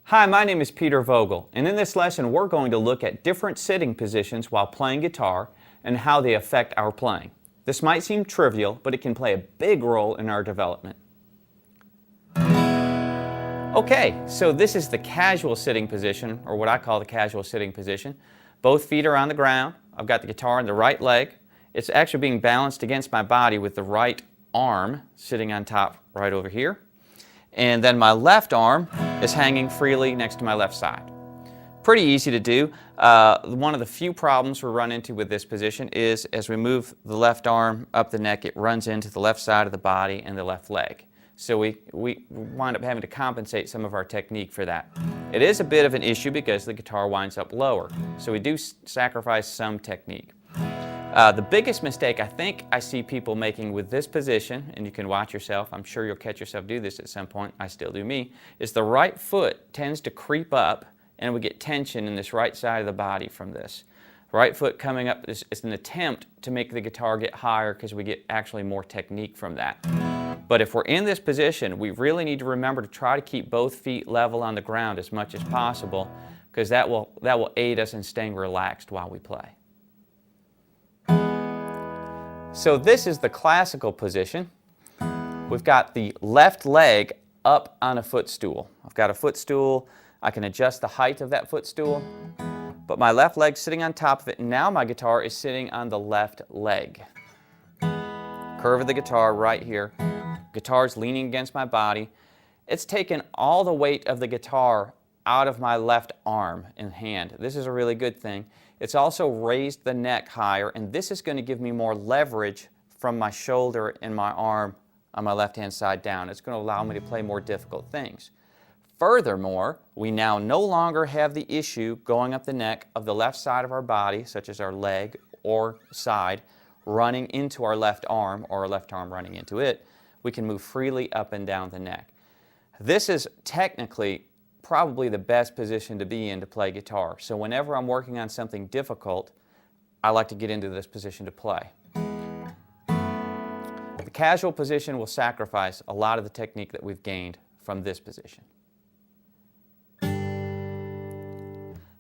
Hi, my name is Peter Vogl, and in this lesson we're going to look at different sitting positions while playing guitar and how they affect our playing. This might seem trivial, but it can play a big role in our development. Okay, so this is the casual sitting position, or what I call the casual sitting position. Both feet are on the ground. I've got the guitar on the right leg. It's actually being balanced against my body with the right arm sitting on top right over here. And then my left arm is hanging freely next to my left side. Pretty easy to do. One of the few problems we run into with this position is as we move the left arm up the neck, it runs into the left side of the body and the left leg. So we wind up having to compensate some of our technique for that. It is a bit of an issue because the guitar winds up lower, so we do sacrifice some technique. The biggest mistake I think I see people making with this position, and you can watch yourself, I'm sure you'll catch yourself do this at some point, I still do me, is the right foot tends to creep up and we get tension in this right side of the body from this. Right foot coming up is an attempt to make the guitar get higher because we get actually more technique from that. But if we're in this position, we really need to remember to try to keep both feet level on the ground as much as possible because that will aid us in staying relaxed while we play. So this is the classical position. We've got the left leg up on a footstool. I've got a footstool. I can adjust the height of that footstool, but my left leg's sitting on top of it, and now my guitar is sitting on the left leg. Curve of the guitar right here. Guitar's leaning against my body. It's taken all the weight of the guitar out of my left arm and hand. This is a really good thing. It's also raised the neck higher, and this is going to give me more leverage from my shoulder and my arm on my left-hand side down. It's going to allow me to play more difficult things. Furthermore, we now no longer have the issue going up the neck of the left side of our body, such as our leg or side, running into our left arm or our left arm running into it. We can move freely up and down the neck. This is technically probably the best position to be in to play guitar. So whenever I'm working on something difficult, I like to get into this position to play. The casual position will sacrifice a lot of the technique that we've gained from this position.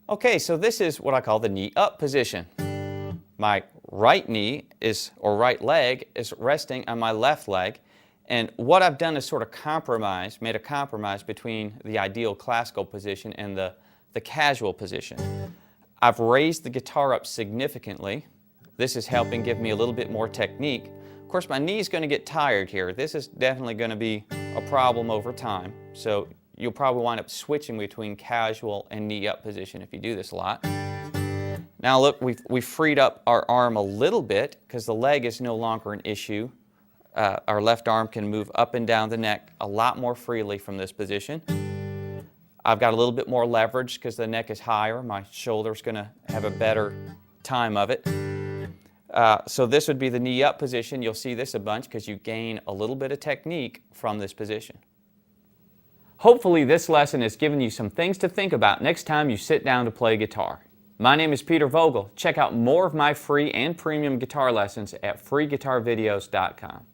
Okay, so this is what I call the knee up position. My right knee or right leg is resting on my left leg. And what I've done is sort of made a compromise between the ideal classical position and the casual position. I've raised the guitar up significantly. This is helping give me a little bit more technique. Of course, my knee's going to get tired here. This is definitely going to be a problem over time. So you'll probably wind up switching between casual and knee up position if you do this a lot. Now look, we've freed up our arm a little bit because the leg is no longer an issue. Our left arm can move up and down the neck a lot more freely from this position. I've got a little bit more leverage because the neck is higher. My shoulder's going to have a better time of it. So this would be the knee up position. You'll see this a bunch because you gain a little bit of technique from this position. Hopefully this lesson has given you some things to think about next time you sit down to play guitar. My name is Peter Vogl. Check out more of my free and premium guitar lessons at freeguitarvideos.com.